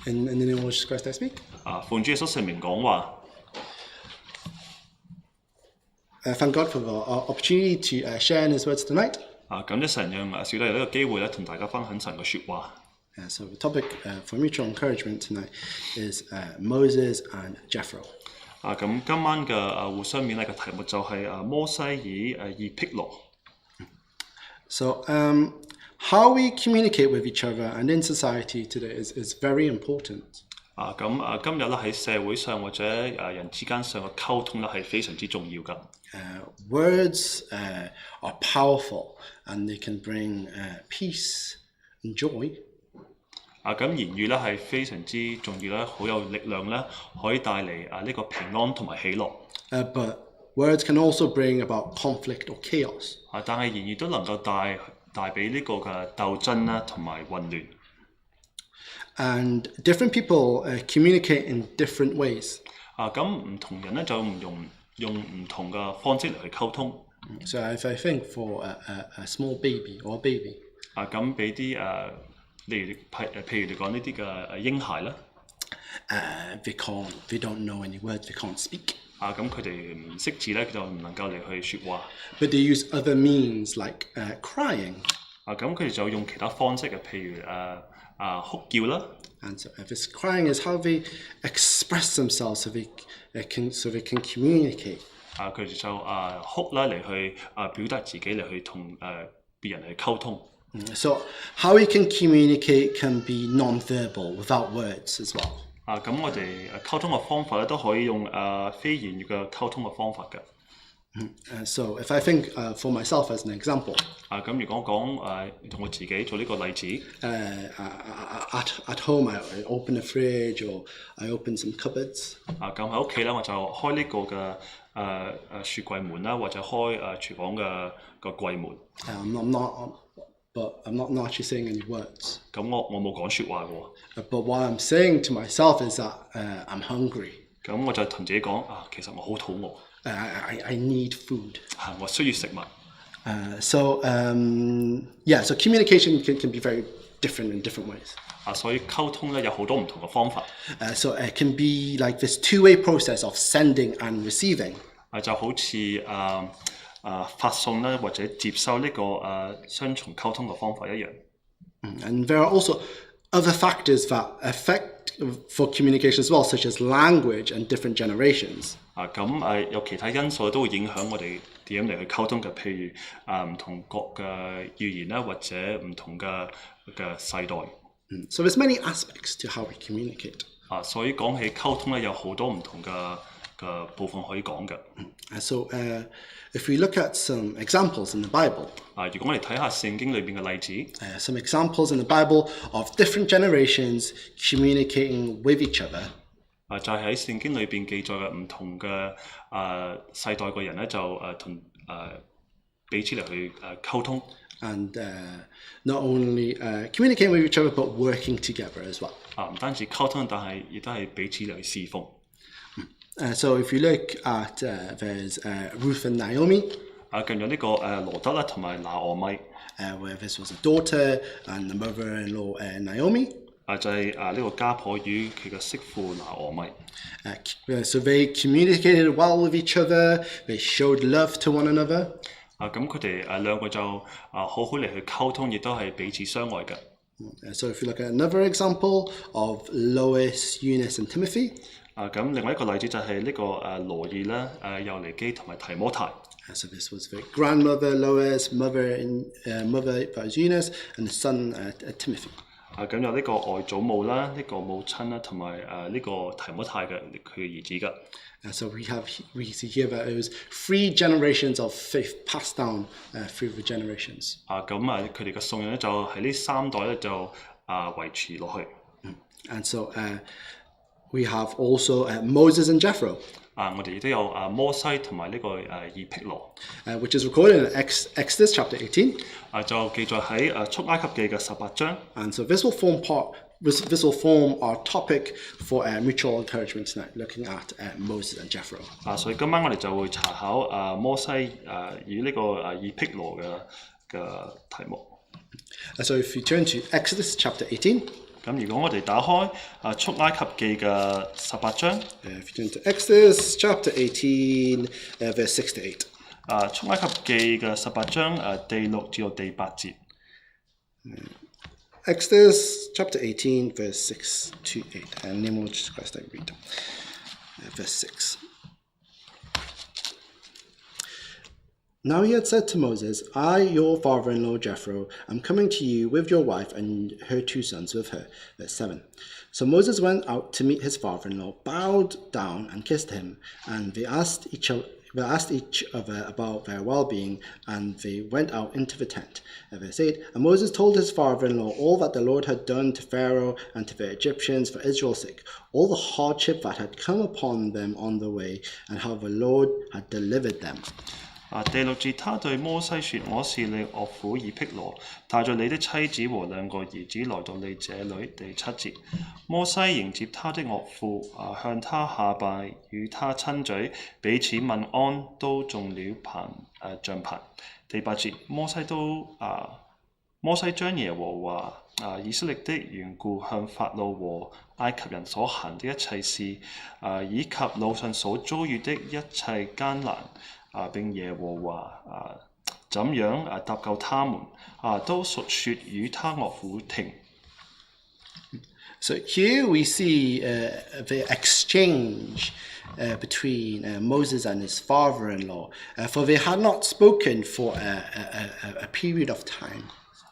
In the name of Jesus Christ I speak. 奉主耶穌聖名講話。Thank God for the opportunity to share in His words tonight. 感謝神讓小弟有呢個機會咧，同大家分享神嘅説話。So the topic for mutual encouragement tonight is Moses and Jethro. 咁今晚嘅互相勉勵嘅題目就係摩西與葉忒羅。So how we communicate with each other and in society today is very important. 今日咧喺社會上或者人之間上嘅溝通咧係非常之重要㗎。Words are powerful and they can bring peace and joy. 咁言語咧係非常之重要咧，好有力量咧，可以帶嚟呢個平安同埋喜樂。But words can also bring about conflict or chaos. 但係言語都能夠帶俾呢個嘅鬥爭啦，同埋混亂。And different people communicate in different ways. 咁唔同人咧就用唔同嘅方式嚟去溝通。So if I think for a small baby or a baby. 咁俾啲譬如你講呢啲嘅嬰孩啦。They don't know any words, they can't speak. 咁佢哋唔識字咧，就唔能夠嚟去説話。But they use other means like crying. 咁佢哋就用其他方式嘅，譬如哭叫啦。And so this crying is how they express themselves, so they can communicate. 佢哋就哭啦嚟去表達自己嚟去同別人去溝通。So how we can communicate can be non-verbal without words as well. 咁我哋溝通嘅方法咧都可以用非言語嘅溝通嘅方法嘅。So if I think for myself as an example. 咁如果講同我自己做呢個例子。At home I open a fridge or I open some cupboards. 咁喺屋企咧我就開呢個嘅雪櫃門啦，或者開廚房嘅個櫃門。But I'm not actually saying any words. 咁我冇講説話嘅。But what I'm saying to myself is that I'm hungry. 咁我就同自己講其實我好肚餓。I need food. 我需要食物。So communication can be very different in different ways. 所以溝通咧有好多唔同嘅方法。So it can be like this two-way process of sending and receiving. 就好似發送啦，或者接收呢個雙重溝通嘅方法一樣。And there are also other factors that affect for communication as well, such as language and different generations. 咁有其他因素都會影響我哋點樣嚟去溝通嘅，譬如唔同國嘅語言啦，或者唔同嘅世代。So there's many aspects to how we communicate. 所以講起溝通咧，有好多唔同嘅部分可以講嘅。So if we look at some examples in the Bible. 如果我哋睇下聖經裏邊嘅例子。Some examples in the Bible of different generations communicating with each other. 就係喺聖經裏邊記載嘅唔同嘅世代嘅人咧，就同彼此嚟去溝通。And not only communicating with each other, but working together as well. 唔單止溝通，但係亦都係彼此嚟去侍奉。So if you look at there's Ruth and Naomi. 近有呢個羅德啦，同埋拿俄米。Where this was a daughter and the mother-in-law Naomi. 就係呢個家婆與佢嘅媳婦拿俄米。So they communicated well with each other. They showed love to one another. 咁佢哋兩個就好好嚟去溝通，亦都係彼此相愛嘅。So if you look at another example of Lois, Eunice and Timothy. 咁另外一個例子就係呢個羅爾啦、幼尼基同埋提摩太。So this was the grandmother Lois, mother was Eunice, and the son Timothy. 咁有呢個外祖母啦，呢個母親啦，同埋呢個提摩太嘅佢嘅兒子㗎。So we see here that it was 3 generations of faith passed down through the generations. 咁佢哋嘅信仰咧就喺呢3代咧就維持落去。And so we have also Moses and Jethro. 我哋亦都有摩西同埋呢個葉忒羅。Which is recorded in Exodus chapter 18. 就記載喺出埃及記嘅18章。And so this will form our topic for mutual encouragement tonight, looking at Moses and Jethro. 所以今晚我哋就會查考摩西與呢個葉忒羅嘅題目。So if you turn to Exodus chapter 18. 咁如果我哋打開出埃及記嘅18章， If you turn to Exodus chapter 18, verse 6 to 8. 出埃及記嘅18章第6至到第8節。Exodus chapter 18, verse 6 to 8. And in the name of Jesus Christ, I read. Verse 6. Now he had said to Moses, I, your father-in-law Jethro, am coming to you with your wife and her 2 sons with her. Verse 7. So Moses went out to meet his father-in-law, bowed down and kissed him, and they asked each other about their well-being, and they went out into the tent. Verse 8. And Moses told his father-in-law all that the Lord had done to Pharaoh and to the Egyptians for Israel's sake, all the hardship that had come upon them on the way, and how the Lord had delivered them. 第6節，他對摩西說：我是你岳父以辟羅，帶着你的妻子和2個兒子來到你這裏。第7節，摩西迎接他的岳父，向他下拜，與他親嘴，彼此問安，都中了帳棚。第8節，摩西將耶和華以色列的緣故向法老和埃及人所行的一切事，以及路上所遭遇的一切艱難，並耶和華怎樣搭救他們，都述說與他岳父聽。So here we see the exchange between Moses and his father-in-law, for they had not spoken for a period of time.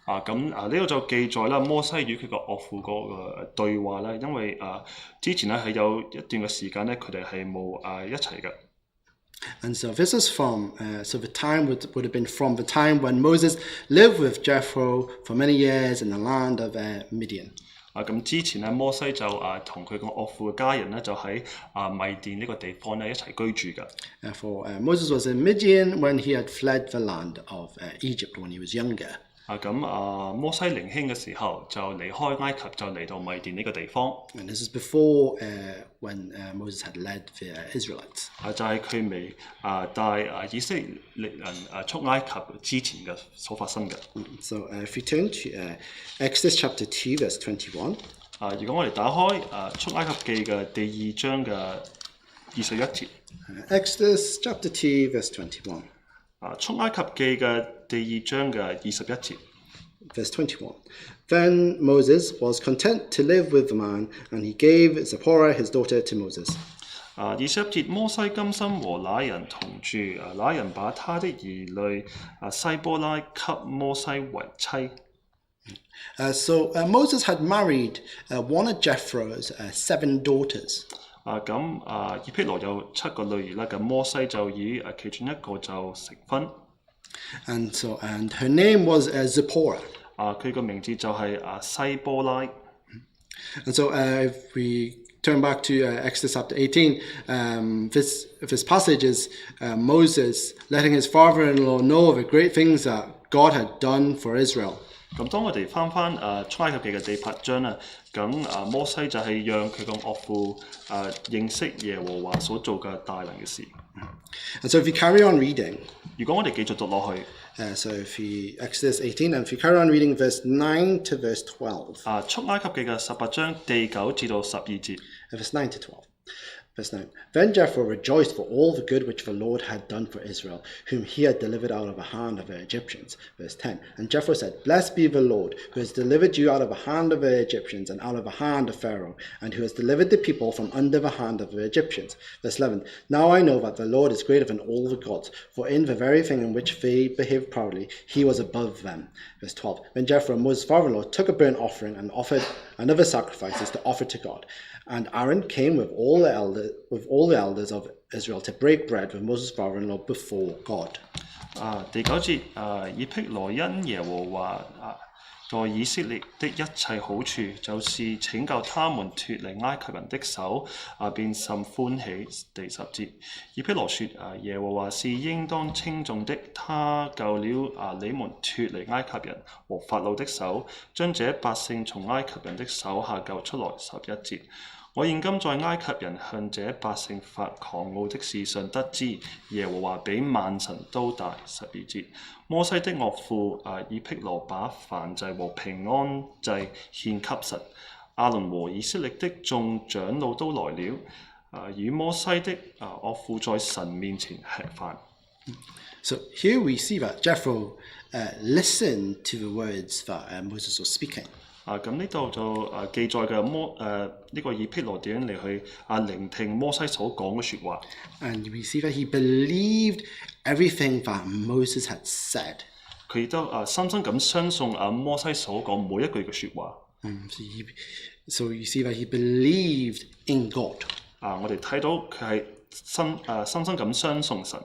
呢個就記載啦，摩西與佢個岳父嗰個對話啦，因為之前咧係有一段嘅時間咧，佢哋係冇一齊嘅。And so this is from, so the time would have been from the time when Moses lived with Jethro for many years in the land of Midian. 咁之前咧，摩西就同佢個岳父嘅家人咧，就喺米甸呢個地方咧一齊居住嘅。For Moses was in Midian when he had fled the land of Egypt when he was younger. 摩西年輕嘅時候就離開埃及，就嚟到米甸呢個地方。And this is before when Moses had led the Israelites. 就係佢未帶以色列人出埃及之前嘅所發生嘅。So if we turn to Exodus chapter 2, verse 21. 如果我哋打開出埃及記嘅第2章嘅21節。Exodus chapter 2, verse 21. 出埃及記嘅第2章嘅21節。Verse 21. Then Moses was content to live with the man, and he gave Zipporah his daughter to Moses. 21節，摩西甘心和那人同住，那人把他的兒女西波拉給摩西為妻。So Moses had married one of Jethro's 7 daughters. 以辟羅有7個女兒啦，咁摩西就以其中一個就成婚。And her name was Zipporah. 佢個名字就係西波拉。And so if we turn back to Exodus chapter 18, this passage is Moses letting his father-in-law know of the great things that God had done for Israel. 咁當我哋翻出埃及記嘅第8章啦，咁摩西就係讓佢個岳父認識耶和華所做嘅大能嘅事。And so if you carry on reading, 如果我哋繼續讀落去， so if you Exodus 18, and if you carry on reading verse 9 to verse 12. 出埃及記嘅18章第9至到12節。Verse 9 to 12. Verse 9. Then Jethro rejoiced for all the good which the Lord had done for Israel, whom he had delivered out of the hand of the Egyptians. Verse 10. And Jethro said, Blessed be the Lord, who has delivered you out of the hand of the Egyptians and out of the hand of Pharaoh, and who has delivered the people from under the hand of the Egyptians. Verse 11. Now I know that the Lord is greater than all the gods, for in the very thing in which they behaved proudly, he was above them. Verse 12. Then Jethro, Moses' father-in-law, took a burnt offering and offered another sacrifices to offer to God. And Aaron came with all the elders of Israel to break bread with Moses' father-in-law before God. 第9節，以辟羅因耶和華在以色列的一切好處，就是拯救他們脫離埃及人的手，便甚歡喜。第10節，以辟羅說：耶和華是應當稱頌的，他救了你們脫離埃及人和法老的手，將這百姓從埃及人的手下救出來。11節。我現今在埃及人向這百姓發狂傲的事上得知，耶和華比萬神都大。12節，摩西的岳父以辟羅把燔祭和平安祭獻給神，亞倫和以色列的眾長老都來了，與摩西的岳父在神面前吃飯。So here we see that Jethro listened to the words that Moses was speaking. 咁呢度就記載嘅呢個以毗羅點樣嚟去聆聽摩西所講嘅説話。And we see that he believed everything that Moses had said. 佢亦都深深咁相信摩西所講每一句嘅説話。So you see that he believed in God. 我哋睇到佢係深深咁相信神。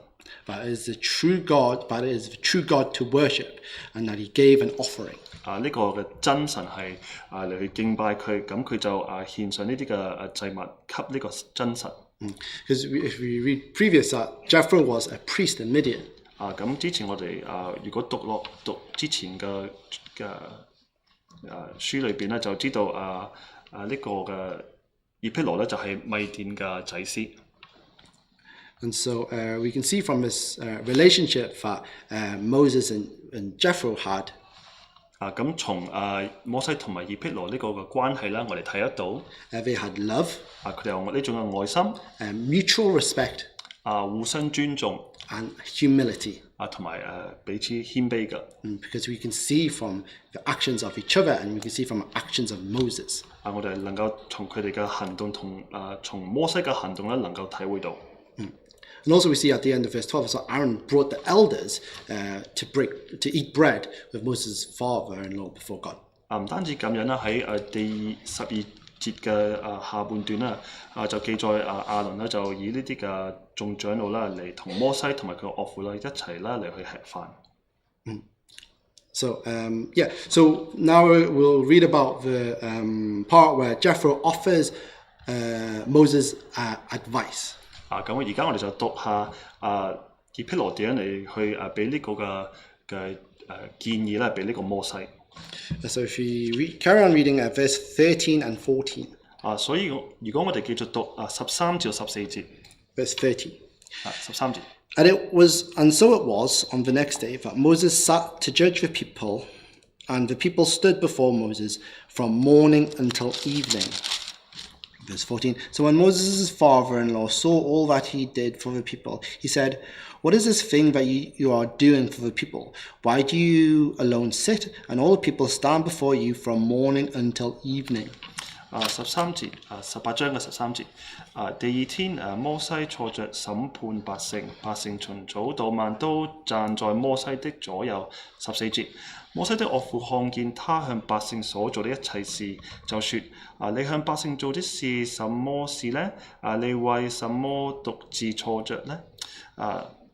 That is the true God, that is the true God to worship, and that he gave an offering. 呢個嘅真神係嚟去敬拜佢，咁佢就獻上呢啲嘅祭物給呢個真神。Because if we read previous, Jethro was a priest in Midian. 咁之前我哋如果讀之前嘅書裏邊咧，就知道呢個嘅以毗羅咧就係米甸嘅祭司。And so we can see from this relationship that Moses and Jethro had. 咁從摩西同埋以毗羅呢個嘅關係咧，我哋睇得到。They had love. 佢哋有呢種嘅愛心。Mutual respect. 互相尊重。And humility. 同埋彼此謙卑嘅。Because we can see from the actions of each other, and we can see from the actions of Moses. 我哋能夠從佢哋嘅行動同從摩西嘅行動咧，能夠體會到。And also we see at the end of verse 12, so Aaron brought the elders to eat bread with Moses' father-in-law before God. 唔單止咁樣啦，喺第12節嘅下半段啦，就記載亞倫咧就以呢啲嘅眾長老啦嚟同摩西同埋佢岳父啦一齊啦嚟去吃飯。So so now we'll read about the part where Jethro offers Moses advice. 咁而家我哋就讀下以毗羅點樣嚟去俾呢個嘅建議咧，俾呢個摩西。So if we carry on reading at verse 13 and 14. 所以如果我哋繼續讀13至14節。Verse 13. 13節。And so it was on the next day that Moses sat to judge the people, and the people stood before Moses from morning until evening. Verse 14. So when Moses' father-in-law saw all that he did for the people, he said, "What is this thing that you are doing for the people? Why do you alone sit, and all the people stand before you from morning until evening?" 13節，18章嘅13節。第二天，摩西坐着審判百姓，百姓從早到晚都站在摩西的左右。14節，摩西的岳父看見他向百姓所做的一切事，就說：你向百姓做的是什麼事呢？你為什麼獨自坐着呢？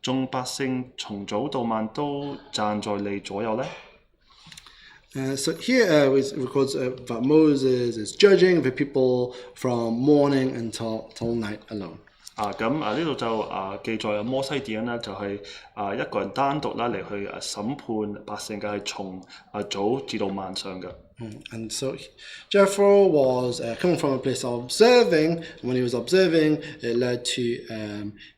眾百姓從早到晚都站在你左右呢？ So here it records that Moses is judging the people from morning until night alone. 咁呢度就記載摩西點咧，就係一個人單獨啦嚟去審判百姓嘅，係從早至到晚上嘅。And so Jethro was coming from a place of observing. When he was observing, it led to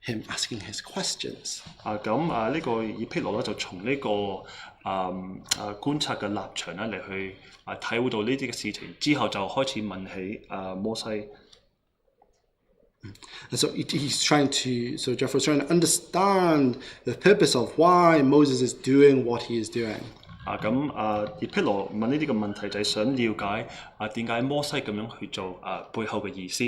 him asking his questions. 咁呢個以毗羅咧就從呢個觀察嘅立場咧嚟去體會到呢啲嘅事情，之後就開始問起摩西。And so Jethro's trying to understand the purpose of why Moses is doing what he is doing. 以毗羅問呢啲嘅問題就係想了解點解摩西咁樣去做背後嘅意思。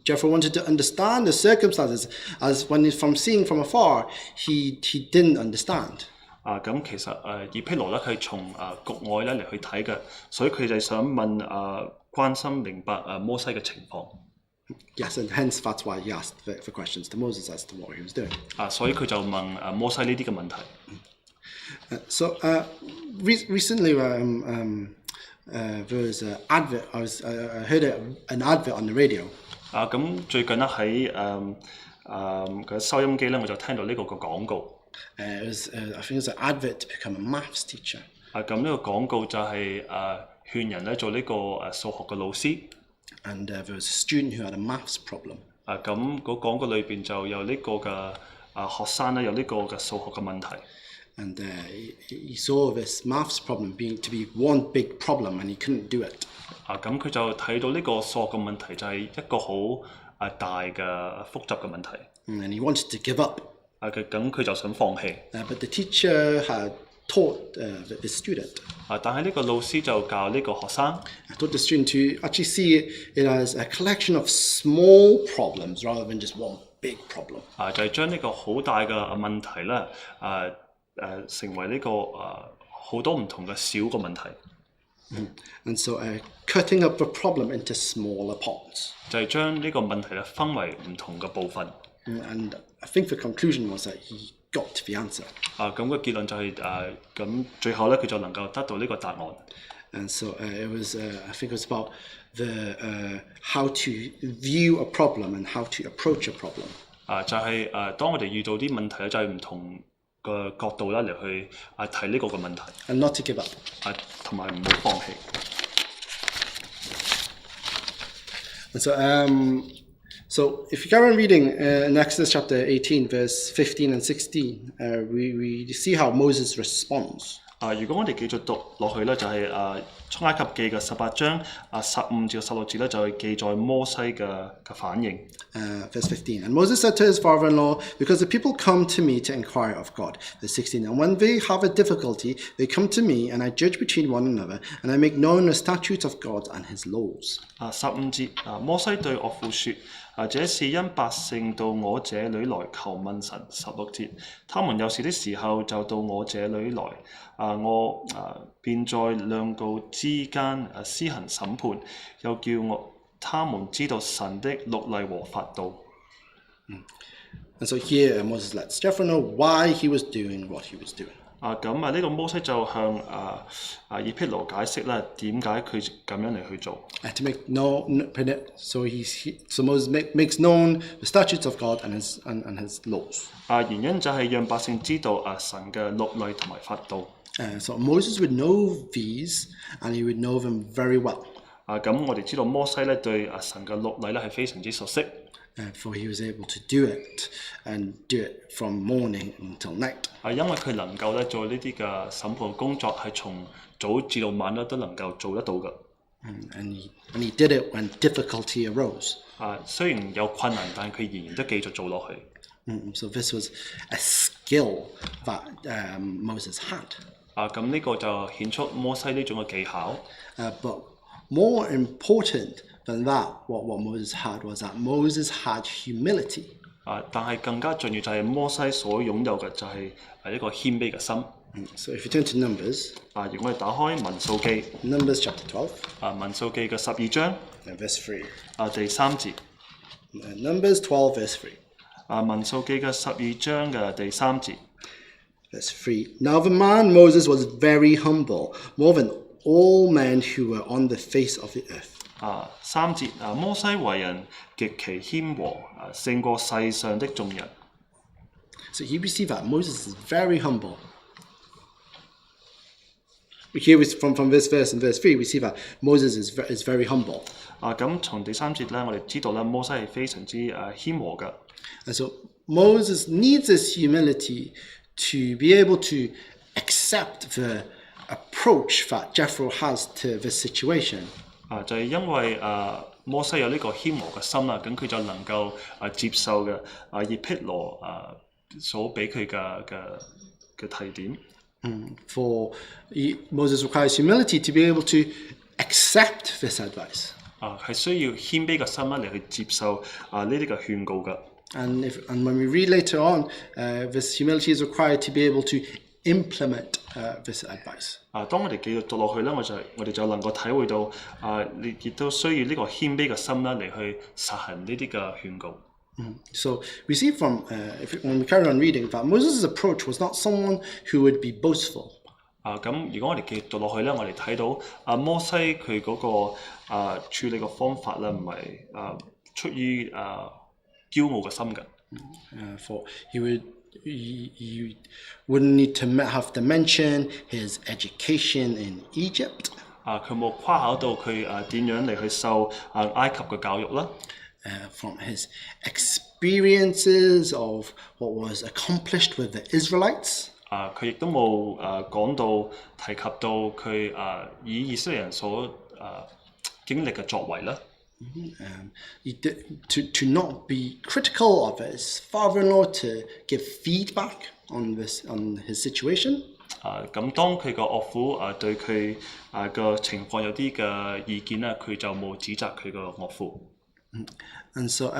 Jethro wanted to understand the circumstances, as from seeing from afar, he didn't understand. 咁其實以毗羅咧係從局外咧嚟去睇嘅，所以佢就想問關心明白摩西嘅情況。Yes, and hence that's why he asked the questions to Moses as to what he was doing. 所以佢就問摩西呢啲嘅問題。So recently there was an advert. I heard an advert on the radio. 咁最近咧喺嘅收音機咧，我就聽到呢個嘅廣告。I think it's an advert to become a maths teacher. 咁呢個廣告就係勸人咧做呢個數學嘅老師。And there was a student who had a maths problem. 咁嗰廣告裏邊就有呢個嘅學生咧有呢個嘅數學嘅問題。And he saw this maths problem to be one big problem, and he couldn't do it. 咁佢就睇到呢個數學嘅問題就係一個好大嘅複雜嘅問題。And he wanted to give up. 咁佢就想放棄。But the teacher had taught the student. 但係呢個老師就教呢個學生。Taught the student to actually see it as a collection of small problems rather than just one big problem. 就係將呢個好大嘅問題咧，成為呢個好多唔同嘅小嘅問題。And so cutting up the problem into smaller parts. 就係將呢個問題咧分為唔同嘅部分。And I think the conclusion was that he got the answer. 咁個結論就係咁最後咧佢就能夠得到呢個答案。And so it was I think it was about the how to view a problem and how to approach a problem. 就係當我哋遇到啲問題咧，就係唔同嘅角度咧嚟去睇呢個嘅問題。And not to give up. 同埋唔好放棄。And so if you carry on reading in Exodus chapter 18, verse 15 and 16, we see how Moses responds. 如果我哋繼續讀落去咧，就係出埃及記嘅18章15至16節咧，就係記載摩西嘅反應。Verse 15. And Moses said to his father-in-law, because the people come to me to inquire of God. Verse 16. And when they have a difficulty, they come to me, and I judge between one another, and I make known the statutes of God and his laws. 15節摩西對岳父說：這是因百姓到我這裏來求問神。16節，他們有事的時候就到我這裏來，我便在兩道之間施行審判，又叫他們知道神的律例和法度。And so here Moses lets Jethro know why he was doing what he was doing. 咁呢個摩西就向葉忒羅解釋咧點解佢咁樣嚟去做。To make so Moses makes known the statutes of God and his laws. 原因就係讓百姓知道神嘅律例同埋法度。So Moses would know these, and he would know them very well. 咁我哋知道摩西咧對神嘅律例咧係非常之熟悉。For he was able to do it and do it from morning until night. 因為佢能夠咧做呢啲嘅審判工作係從早至到晚咧都能夠做得到嘅。And he did it when difficulty arose. 雖然有困難，但佢仍然都繼續做落去。So this was a skill that Moses had. 咁呢個就顯出摩西呢種嘅技巧。But more important than that, what Moses had was that Moses had humility. 但係更加重要就係摩西所擁有嘅就係一個謙卑嘅心。So if you turn to Numbers, 如果我哋打開民數記 Numbers chapter 12, 民數記嘅12章verse 3. 第3節。Numbers 12 verse 3. 民數記嘅12章嘅第3節。Verse 3. Now the man Moses was very humble, more than all men who were on the face of the earth. 3節摩西為人極其謙和，勝過世上的眾人。So here we see that Moses is very humble. Here from this verse in verse 3, we see that Moses is very humble. 咁從第3節咧，我哋知道咧，摩西係非常之謙和嘅。And so Moses needs this humility to be able to accept the approach that Jethro has to this situation. 就係因為摩西有呢個謙和嘅心啦，咁佢就能夠接受嘅葉忒羅所俾佢嘅提點。For Moses requires humility to be able to accept this advice. 係需要謙卑嘅心啦嚟去接受呢啲嘅勸告嘅。And when we read later on, this humility is required to be able to implement this advice. 當我哋繼續讀落去咧，我哋就能夠體會到你亦都需要呢個謙卑嘅心啦嚟去實行呢啲嘅勸告。So we see from when we carry on reading that Moses' approach was not someone who would be boastful. 咁如果我哋繼續讀落去咧，我哋睇到摩西佢嗰個處理嘅方法咧，唔係出於驕傲嘅心嘅。For he wouldn't need to have to mention his education in Egypt. 佢冇誇考到佢點樣嚟去受埃及嘅教育啦。From his experiences of what was accomplished with the Israelites. 佢亦都冇講到提及到佢以以色列人所經歷嘅作為啦。To not be critical of his father-in-law, to give feedback on his situation. 咁當佢個岳父對佢個情況有啲嘅意見咧，佢就冇指責佢個岳父。And so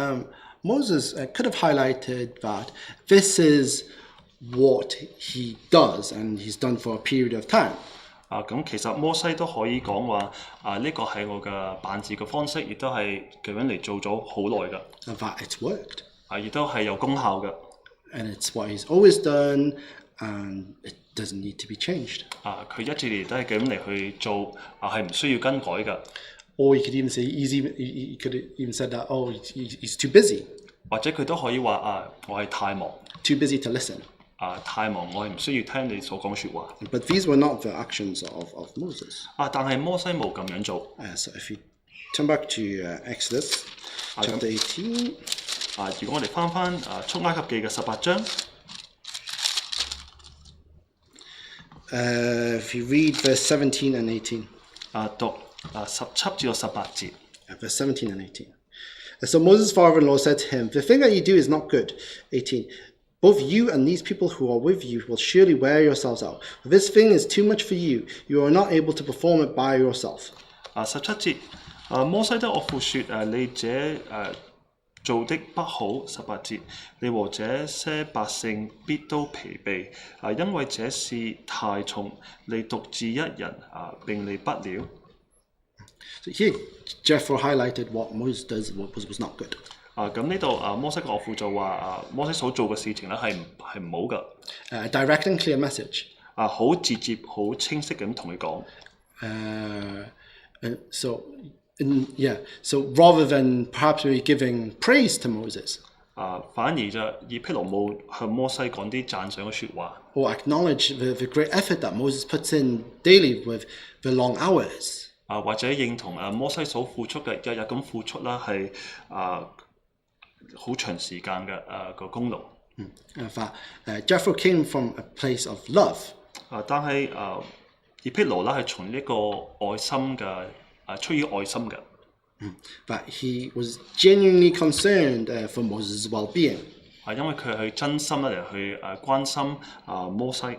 Moses could have highlighted that this is what he does, and he's done for a period of time. 咁其實摩西都可以講話呢個係我嘅辦事嘅方式，亦都係咁樣嚟做咗好耐㗎。And that it's worked. 亦都係有功效嘅。And it's what he's always done, and it doesn't need to be changed. 佢一直嚟都係咁嚟去做，係唔需要更改㗎。Or you could even say he could have even said that he's too busy. 或者佢都可以話我係太忙。Too busy to listen. 太忙，我係唔需要聽你所講説話。But these were not the actions of Moses. 但係摩西冇咁樣做。So if you turn back to Exodus chapter 18. 如果我哋翻出埃及記嘅18章。If you read verse 17 and 18. 讀17至到18節。Verse 17 and 18. So Moses' father-in-law said to him, "The thing that you do is not good." 18. Both you and these people who are with you will surely wear yourselves out. For this thing is too much for you. You are not able to perform it by yourself. 17節，摩西的岳父說：你這做的不好。18節，你和這些百姓必都疲憊，因為這事太重，你獨自一人並你不了。So here, Jethro highlighted what Moses does was not good. 咁呢度摩西嘅岳父就話摩西所做嘅事情咧係唔好㗎。A direct and clear message. 好直接、好清晰咁同佢講。So rather than perhaps maybe giving praise to Moses. 反而就以毗羅冇向摩西講啲讚賞嘅説話。Or acknowledge the great effort that Moses puts in daily with the long hours. 或者認同摩西所付出嘅日日咁付出啦，係好長時間嘅個功勞。In fact, Jethro came from a place of love. 但係以毗羅啦係從呢個愛心嘅出於愛心嘅。But he was genuinely concerned for Moses' well-being. 因為佢係真心嚟去關心摩西。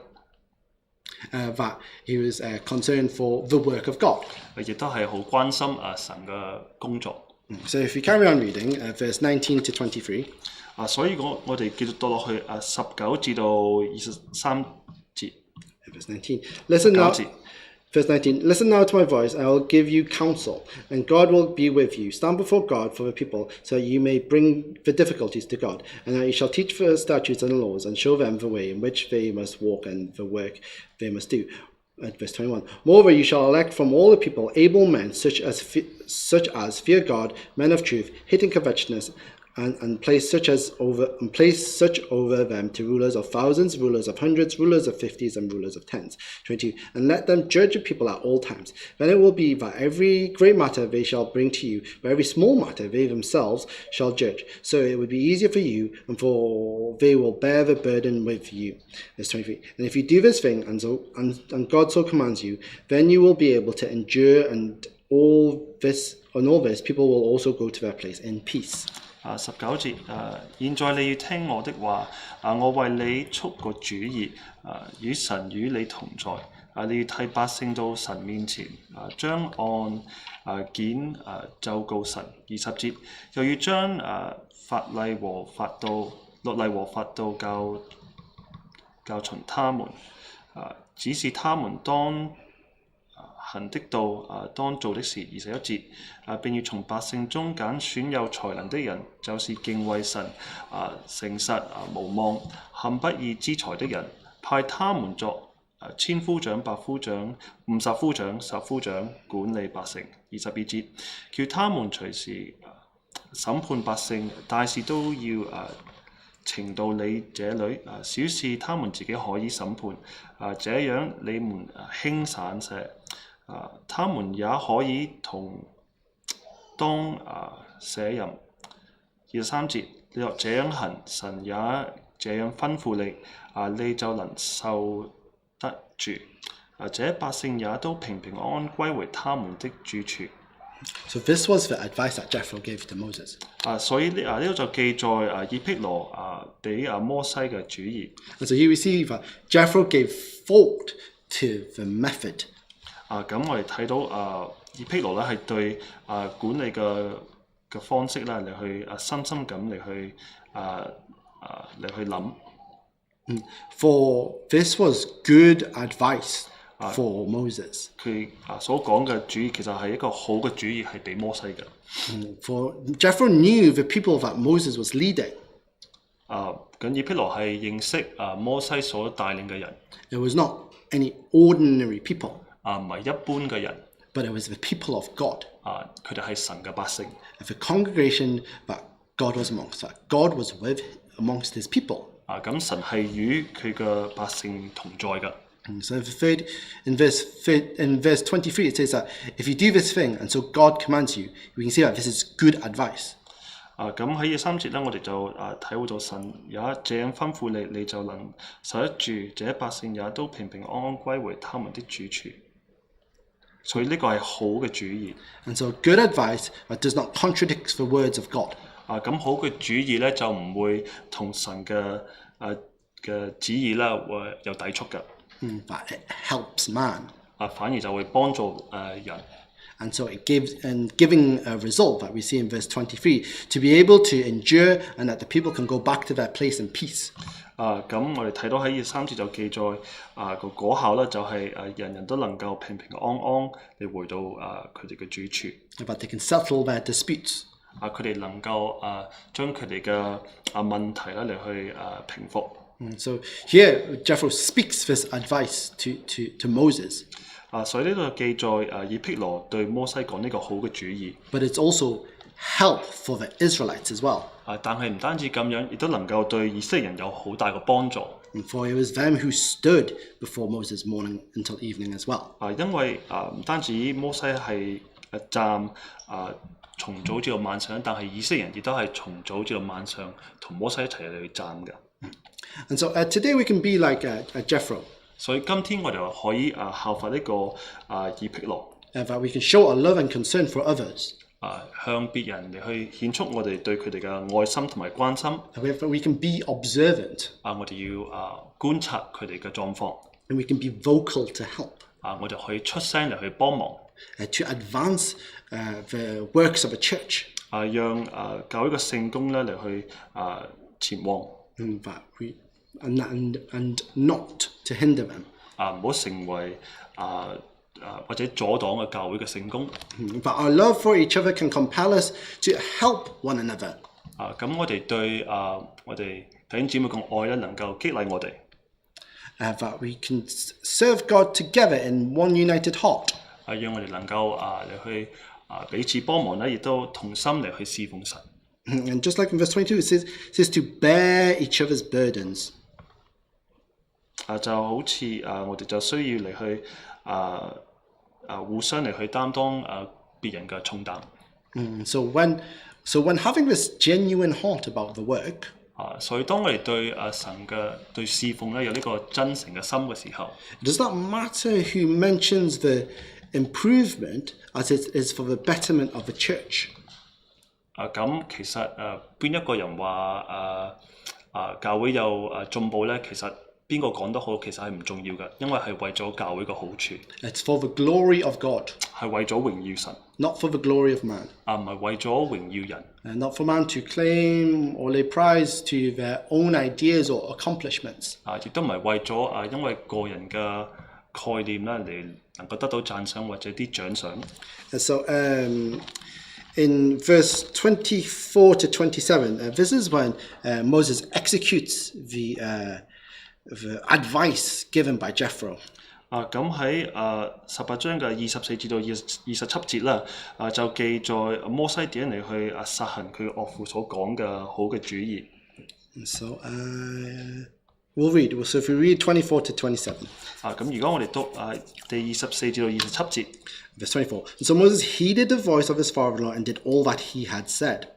That he was concerned for the work of God. 亦都係好關心神嘅工作。So if we carry on reading, verse 19 to 23. 所以我哋繼續讀落去19至到23節。Verse 19. Listen now. Verse 19, listen now to my voice, and I will give you counsel, and God will be with you. Stand before God for the people, so that you may bring the difficulties to God, and that you shall teach the statutes and the laws, and show them the way in which they must walk and the work they must do. Verse 21, moreover, you shall elect from all the people able men, such as fear God, men of truth, hating covetousness, and place such over them to rulers of thousands, rulers of hundreds, rulers of 50s, and rulers of 10s. 22. And let them judge the people at all times. Then it will be that every great matter they shall bring to you, but every small matter they themselves shall judge. So it would be easier for you, and for they will bear the burden with you. Verse 23. And if you do this thing, and God so commands you, then you will be able to endure, and all this people will also go to their place in peace. 19節，現在你要聽我的話，我為你出個主意，與神與你同在，你要替百姓到神面前，將案件奏告神。20節，又要將律例和法度教訓他們，指示他們當行的道，當做的事。21節，並要從百姓中揀選有才能的人，就是敬畏神、誠實、無妄、行不義之財的人，派他們作千夫長、百夫長、50夫長、10夫長，管理百姓。22節，叫他們隨時審判百姓，大事都要呈到你這裏，小事他們自己可以審判，這樣你們輕省些。他們也可以當舍任。23節，你若這樣行，神也這樣吩咐你，你就能受得住。這百姓也都平平安安歸回他們的住處。So this was the advice that Jethro gave to Moses. 所以呢度就記載以弗羅俾摩西嘅主意。And so here we see that Jethro gave thought to the method. 咁我哋睇到以弗羅咧係對管理嘅方式咧嚟去深深咁嚟去諗。For this was good advice for Moses. 佢所講嘅主意其實係一個好嘅主意，係俾摩西嘅。For Jethro knew the people that Moses was leading. 咁以弗羅係認識摩西所帶領嘅人。It was not any ordinary people. 唔係一般嘅人。But it was the people of God. 佢哋係神嘅百姓。The congregation that God was amongst. That God was with amongst His people. 咁神係與佢嘅百姓同在嘅。So in verse 23 it says that if you do this thing and so God commands you, we can see that this is good advice. 咁喺23節咧，我哋就體會到神也這樣吩咐你，你就能受得住。這百姓也都平平安安歸回他們的住處。所以呢個係好嘅主意。And so good advice does not contradict the words of God. 咁好嘅主意咧就唔會同神嘅旨意咧會有抵觸嘅。But it helps man. 反而就會幫助人。And so it giving a result that we see in verse 23 to be able to endure and that the people can go back to their place in peace. 咁我哋睇到喺23節就記載個果效咧，就係人人都能夠平平安安地回到佢哋嘅主處。But they can settle their disputes. 佢哋能夠將佢哋嘅問題咧嚟去平復。So here Jethro speaks this advice to Moses. 所以呢度記載以弗羅對摩西講呢個好嘅主意。But it's also help for the Israelites as well. 但係唔單止咁樣，亦都能夠對以色列人有好大嘅幫助。For it was them who stood before Moses morning until evening as well. 因為唔單止摩西係站從早至到晚上，但係以色列人亦都係從早至到晚上同摩西一齊嚟去站嘅。And so today we can be like Jethro. 所以今天我哋可以效法呢個以弗羅。That we can show our love and concern for others. 向別人嚟去顯出我哋對佢哋嘅愛心同埋關心。That we can be observant. 我哋要觀察佢哋嘅狀況。And we can be vocal to help. 我哋可以出聲嚟去幫忙。To advance the works of a church. 讓教會嘅聖工咧嚟去前往。And not to hinder them. 唔好成為或者阻擋嘅教會嘅聖工。But our love for each other can compel us to help one another. 咁我哋對我哋弟兄姊妹嘅愛咧，能夠激勵我哋。That we can serve God together in one united heart. 讓我哋能夠嚟去彼此幫忙咧，亦都同心嚟去侍奉神。And just like in verse 22, it says to bear each other's burdens. 就好似我哋就需要嚟去互相嚟去擔當別人嘅重擔。So when having this genuine heart about the work. 所以當我哋對神嘅對侍奉咧有呢個真誠嘅心嘅時候 ，it does not matter who mentions the improvement as it is for the betterment of the church. 咁其實邊一個人話教會有進步咧，其實邊個講得好，其實係唔重要嘅，因為係為咗教會嘅好處。It's for the glory of God. 係為咗榮耀神。Not for the glory of man. 唔係為咗榮耀人。And not for man to claim or lay praise to their own ideas or accomplishments. 亦都唔係為咗因為個人嘅概念咧嚟能夠得到讚賞或者啲獎賞。And so in verse 24 to 27, this is when Moses executes the advice given by Jethro. 咁喺18章嘅24至到27節啦，就記載摩西點樣嚟去實行佢岳父所講嘅好嘅主意。So we'll read. So if we read 24 to 27. 咁如果我哋讀第24至到27節。Verse 24. So Moses heeded the voice of his father-in-law and did all that he had said.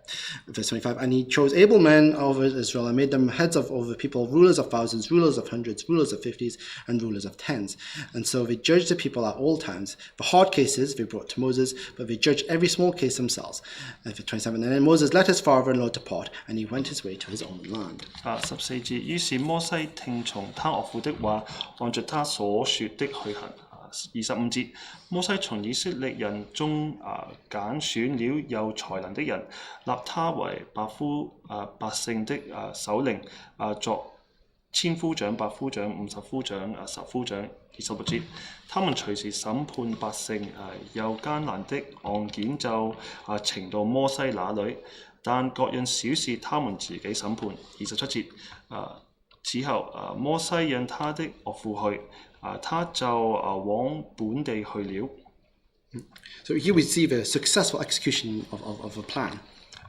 Verse 25. And he chose able men over Israel and made them heads over people, rulers of thousands, rulers of hundreds, rulers of 50s, and rulers of 10s. And so they judged the people at all times. The hard cases they brought to Moses, but they judged every small case themselves. Verse 27. And then Moses let his father-in-law depart, and he went his way to his own land. 14節，於是摩西聽從他岳父的話，按着他所說的去行。25節，摩西從以色列人中揀選了有才能的人，立他為百姓的首領，作千夫長、百夫長、50夫長、10夫長。26節，他們隨時審判百姓，有艱難的案件就呈到摩西那裏，但各樣小事他們自己審判。27節，此後摩西讓他的岳父去。他就往本地去了。So here we see the successful execution of a plan.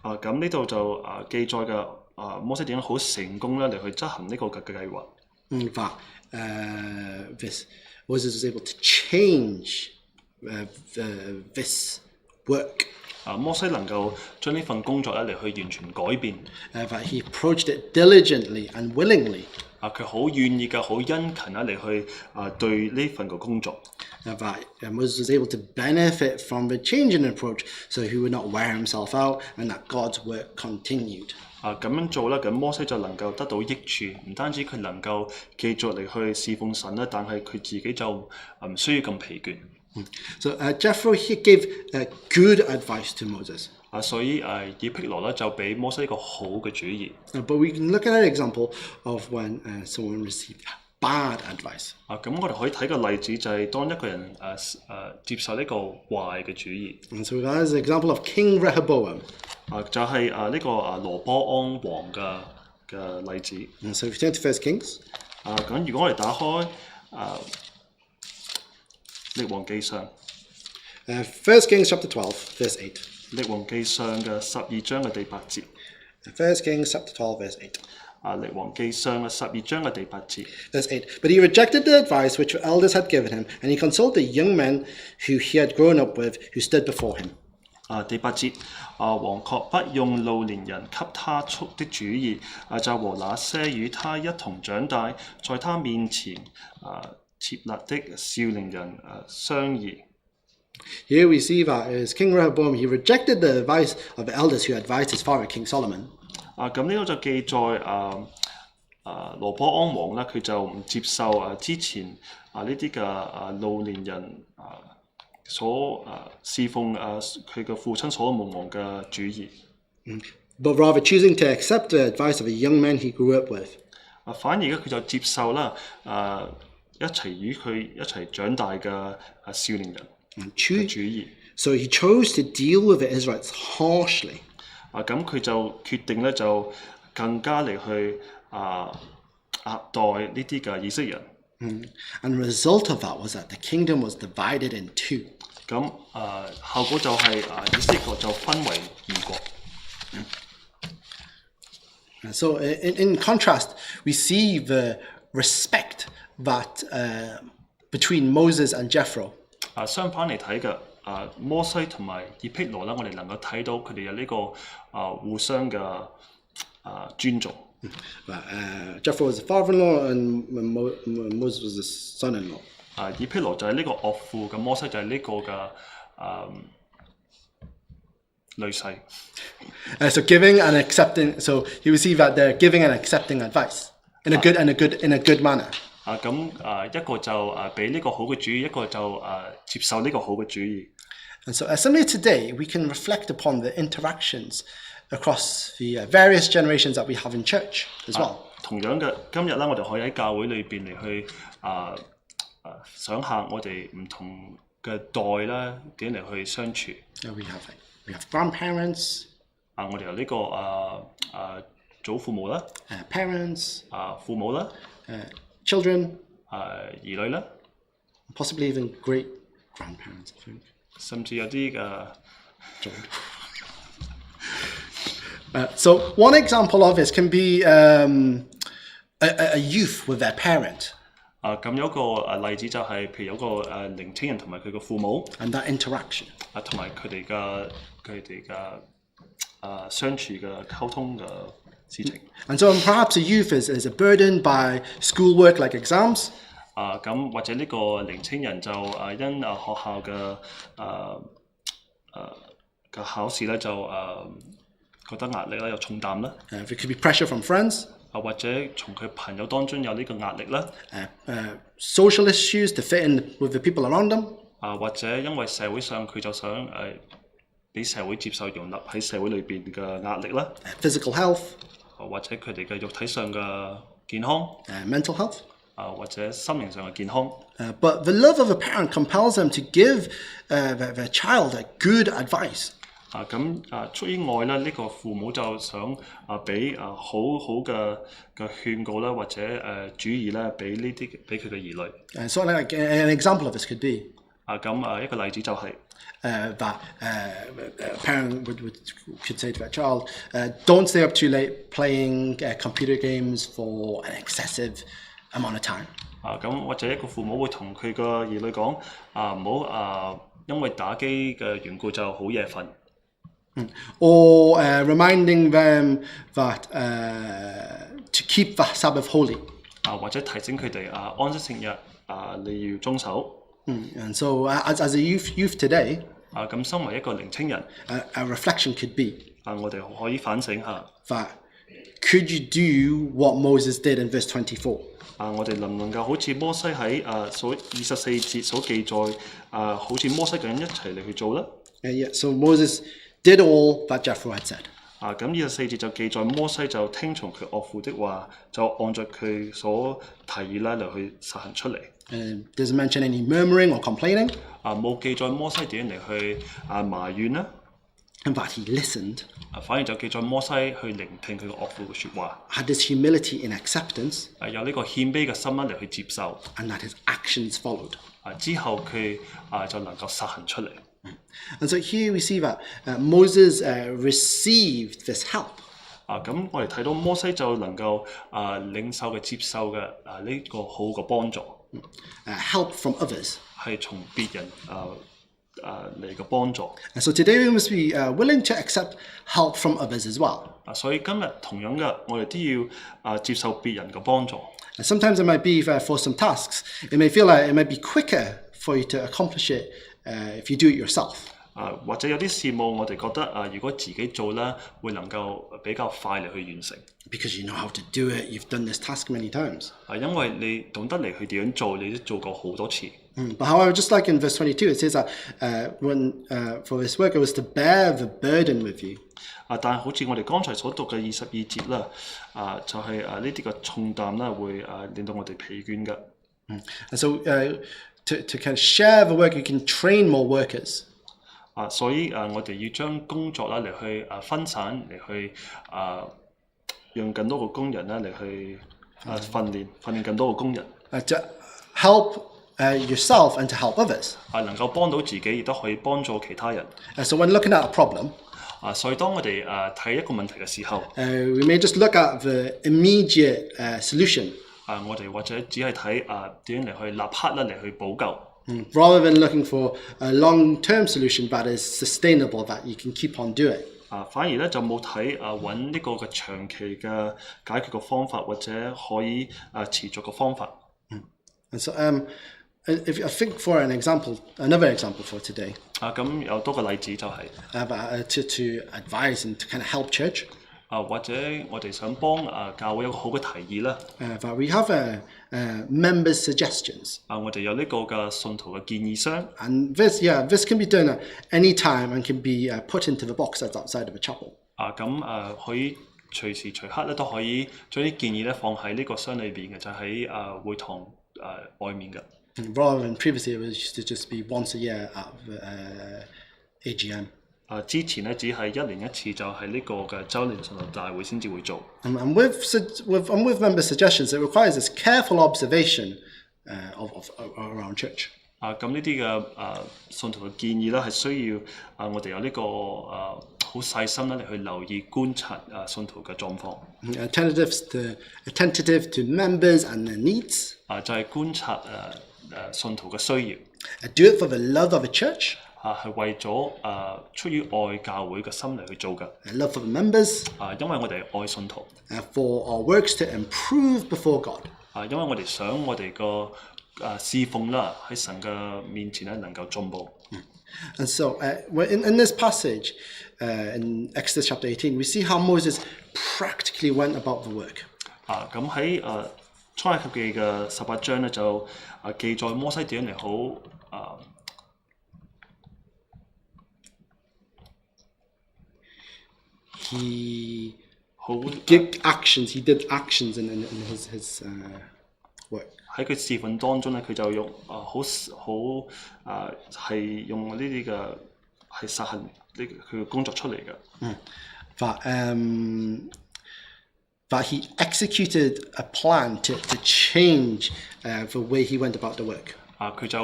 咁呢度就記載嘅摩西點樣好成功咧嚟去執行呢個嘅計劃。That this Moses was able to change this work. 摩西能夠將呢份工作咧嚟去完全改變。That he approached it diligently and willingly. 佢好願意嘅，好殷勤嚟去對呢份嘅工作。That Moses was able to benefit from the change in approach, so he would not wear himself out, and that God's work continued. 咁樣做咧，咁摩西就能夠得到益處，唔單止佢能夠繼續嚟去侍奉神啦，但係佢自己就唔需要咁疲倦。So Jethro he gave good advice to Moses. 所以以辟羅咧就俾摩西一個好嘅主意。But we can look at an example of when someone received bad advice. 咁我哋可以睇個例子就係當一個人接受呢個壞嘅主意。And so that is an example of King Rehoboam. 就係呢個羅波安王嘅例子。And so if you turn to 1 Kings. 咁如果我哋打開列王記上。1 Kings chapter 12, verse 8. 列王記上嘅12章嘅第8節。1 Kings chapter 12, verse 8. 列王記上嘅12章嘅第8節。Verse 8. But he rejected the advice which the elders had given him, and he consulted the young men who he had grown up with, who stood before him. 第8節，王卻不用老年人給他出的主意，就和那些與他一同長大，在他面前設立的少年人商議。Here we see that as King Rehoboam, he rejected the advice of the elders who advised his father, King Solomon. 咁呢度就記載羅波安王咧，佢就唔接受之前呢啲嘅老年人所侍奉佢嘅父親所羅門王嘅主意。But rather choosing to accept the advice of a young man he grew up with. 反而咧佢就接受啦一齊與佢一齊長大嘅少年人。主意 So he chose to deal with the Israelites harshly. 咁佢就決定咧就更加嚟去壓待呢啲嘅以色列人。And the result of that was that the kingdom was divided in two. 咁後果就係以色列國就分為二國。So in contrast, we see the respect that between Moses and Jethro. 相反嚟睇嘅，摩西同埋以辟羅啦，我哋能夠睇到佢哋有呢個互相嘅尊重。Jethro was the father-in-law and Moses was the son-in-law. 以辟羅就係呢個岳父，咁摩西就係呢個嘅女婿。So giving and accepting. So you will see that they're giving and accepting advice in a good manner. 一個就俾呢個好嘅主意，一個就接受呢個好嘅主意。And so similarly today, we can reflect upon the interactions across the various generations that we have in church as well. 同樣嘅，今日啦，我哋可以喺教會裏邊嚟去想下我哋唔同嘅代啦，點嚟去相處。We have grandparents. 我哋有呢個祖父母啦。Parents. 父母啦。Children. 兒女啦。Possibly even great grandparents, I think. 甚至有啲So one example of this can be a youth with their parent. 咁有一個例子就係、譬如有個年青人同埋佢嘅父母 and that interaction. 同埋佢哋嘅相處嘅溝通嘅事情。And so perhaps a youth is burdened by schoolwork like exams. 咁或者呢個年青人就因學校嘅考試咧就覺得壓力啦，有重擔啦。It could be pressure from friends. 或者從佢朋友當中有呢個壓力啦。Social issues to fit in with the people around them. 或者因為社會上佢就想俾社會接受融入喺社會裏邊嘅壓力啦。Physical health. 或者佢哋嘅肉體上嘅健康。Mental health. 或者心靈上嘅健康。But the love of a parent compels them to give their child a good advice. 出於愛咧，呢個父母就想俾好好嘅勸告啦，或者主意咧，俾佢嘅兒女。So like an example of this could be 一個例子就係 that a parent could say to their child, don't stay up too late playing computer games for an excessive amount of time. 或者一個父母會同佢個兒女講唔好因為打機嘅緣故就好夜瞓。Or reminding them that to keep the Sabbath holy. 或者提醒佢哋安息聖日你要遵守。And so as a youth today, 咁身為一個年青人，a reflection could be 我哋可以反省下 that could you do what Moses did in verse 24? 我哋能唔能夠好似摩西喺所24節所記載好似摩西咁一齊嚟去做咧？ Yeah, so Moses did all that Jethro had said. 咁24節就記載摩西就聽從佢岳父的話，就按照佢所提議啦嚟去實行出嚟。Doesn't mention any murmuring or complaining. 冇記載摩西點樣嚟去埋怨啦。In fact, he listened. 反而就記載摩西去聆聽佢嘅岳父嘅説話。Had this humility in acceptance. 有呢個謙卑嘅心啦嚟去接受。And that his actions followed. 之後佢就能夠實行出嚟。And so here we see that Moses received this help. 咁我哋睇到摩西就能夠領受嘅接受嘅呢個好嘅幫助。Help from others. 係從別人嚟嘅幫助。And so today we must be willing to accept help from others as well. 所以今日同樣嘅，我哋都要接受別人嘅幫助。Sometimes it might be for some tasks. It may feel like it might be quicker for you to accomplish it if you do it yourself. 或者有啲事務我哋覺得如果自己做咧，會能夠比較快嚟去完成。Because you know how to do it, you've done this task many times. 因為你懂得嚟去點樣做，你都做過好多次。But however, just like in verse 22, it says that for this work it was to bear the burden with you. 但係好似我哋剛才所讀嘅22節啦，就係呢啲嘅重擔啦，會令到我哋疲倦嘅。And so to kind of share the work, you can train more workers. 所以我哋要將工作啦嚟去分散，嚟去讓更多嘅工人啦嚟去訓練更多嘅工人。To help yourself and to help others. 能夠幫到自己，亦都可以幫助其他人。So when looking at a problem, 所以當我哋睇一個問題嘅時候we may just look at the immediate solution. 我哋或者只係睇點樣嚟去立刻啦嚟去補救。Rather than looking for a long-term solution that is sustainable, that you can keep on doing. 反而咧就冇睇揾呢個嘅長期嘅解決嘅方法，或者可以持續嘅方法。And so, if I think for another example for today. 咁有多個例子就係to advise and to kind of help church. 或者我哋想幫教會有個好嘅提議啦。But we have members' suggestions. 我哋有呢個嘅信徒嘅建議箱。And this can be done at any time and can be put into the box that's outside of the chapel. 咁可以隨時隨刻咧都可以將啲建議咧放喺呢個箱裏邊嘅，就喺會堂外面嘅。Rather than previously, it used to just be once a year at the AGM. 之前咧只係1年1次，就係呢個嘅週年信徒大會先至會做。And with member suggestions, it requires this careful observation of around church. 咁呢啲嘅信徒嘅建議咧，係需要我哋有呢個好細心咧嚟去留意觀察信徒嘅狀況。Attentive to members and their needs. 就係觀察信徒嘅需要。Do it for the love of the church. 係為咗出於愛教會嘅心嚟去做嘅。Love for the members. 因為我哋愛信徒。For our works to improve before God. 因為我哋想我哋個侍奉啦喺神嘅面前咧能夠進步。And so, in this passage, in Exodus chapter 18, we see how Moses practically went about the work. 咁喺出埃及記嘅18章咧就記載摩西點樣嚟好He did actions in his work. 喺佢侍奉當中咧，佢就用係用呢啲嘅係實行呢佢嘅工作出嚟嘅。But he executed a plan to change the way he went about the work. 佢就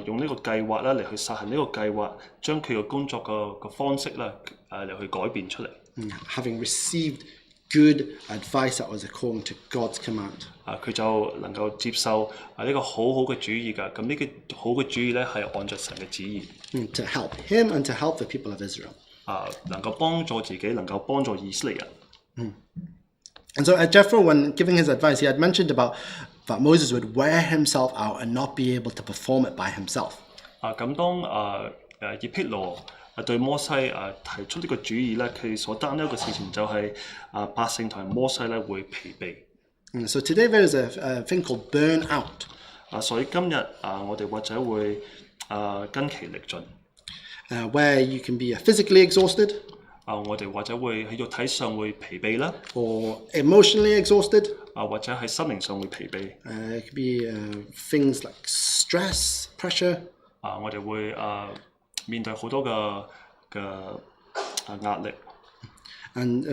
用呢個計劃咧嚟去實行呢個計劃，將佢嘅工作個方式咧嚟去改變出嚟。Having received good advice that was according to God's command. 佢就能夠接受呢個好好嘅主意㗎。咁呢個好嘅主意咧係按照神嘅旨意。To help him and to help the people of Israel. 能夠幫助自己，能夠幫助以色列人。And so Jethro, when giving his advice, he had mentioned about that Moses would wear himself out and not be able to perform it by himself. 咁當葉忒羅對摩西提出呢個主意咧，佢所擔憂嘅事情就係百姓同埋摩西咧會疲憊。So today there is a thing called burnout. 所以今日我哋或者會筋疲力盡。Where you can be physically exhausted. 我哋或者會喺肉體上會疲憊啦。Or emotionally exhausted. 或者喺心靈上會疲憊。It could be things like stress, pressure. 我哋會面對好多嘅壓力。And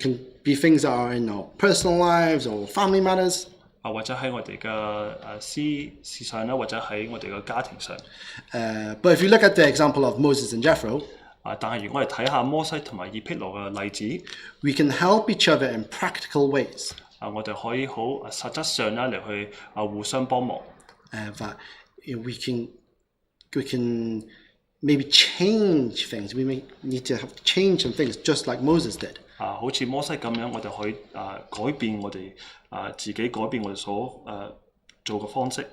can be things that are in our personal lives or family matters. 或者喺我哋嘅事上啦，或者喺我哋嘅家庭上。But if you look at the example of Moses and Jethro. 但係如果我哋睇下摩西同埋葉忒羅嘅例子 ，we can help each other in practical ways. 我哋可以好實質上咧嚟去互相幫忙。That we can maybe change things. We may need to have change some things, just like Moses did. 好似摩西咁樣，我哋可以改變我哋自己改變我哋所做嘅方式。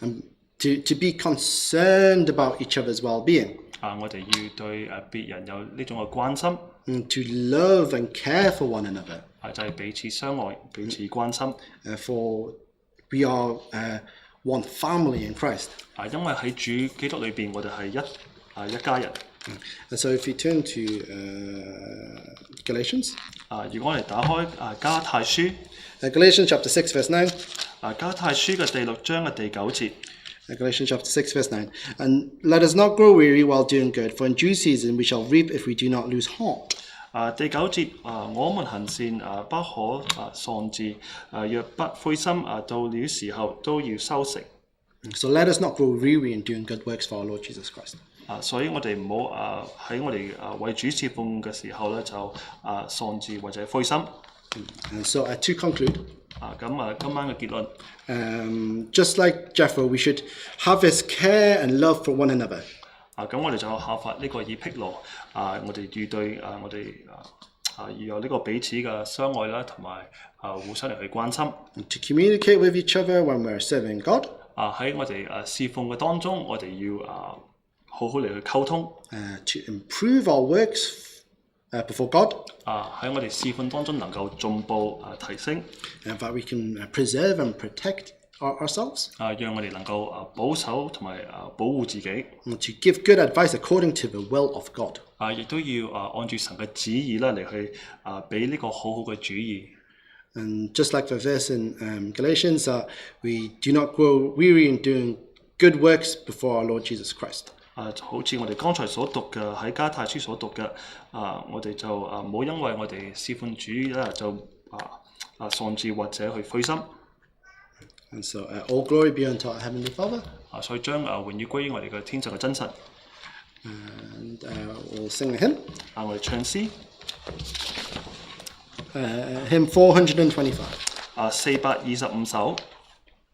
And to be concerned about each other's well-being. 我哋要對別人有呢種嘅關心。To love and care for one another. 就係彼此相愛，彼此關心。For we are one family in Christ. 因為喺主基督裏邊，我哋係一家人。And so if we turn to Galatians. 如果我哋打開加太書。Galatians chapter 6 verse 9. 加太書嘅第6章嘅第9節。Galatians chapter 6 verse 9. And let us not grow weary while doing good, for in due season we shall reap if we do not lose heart. 第9節我們行善不可喪志，若不灰心到了時候都要收成。So let us not grow weary in doing good works for our Lord Jesus Christ. 所以我哋唔好喺我哋為主侍奉嘅時候咧就喪志或者灰心。And so to conclude. 咁今晚嘅結論。Just like Jethro, we should have this care and love for one another. 咁我哋就效法呢個葉忒羅，我哋要對我哋要有呢個彼此嘅相愛啦，同埋互相嚟去關心。To communicate with each other when we're serving God. 喺我哋侍奉嘅當中，我哋要好好嚟去溝通。To improve our works before God. 喺我哋侍奉當中能夠進步提升。And that we can preserve and protect ourselves. 讓我哋能夠保守同埋保護自己。To give good advice according to the will of God. 亦都要按住神嘅旨意啦嚟去俾呢個好好嘅主意。And just like the verse in Galatians, we do not grow weary in doing good works before our Lord Jesus Christ. 好似我哋剛才所讀嘅喺加太書所讀嘅，我哋就唔好因為我哋侍奉主咧就喪志或者去灰心。And so all glory be unto our Heavenly Father. 所以將榮耀歸於我哋嘅天上嘅真神。And we'll sing a hymn. 我哋唱詩。Hymn 425. 425首。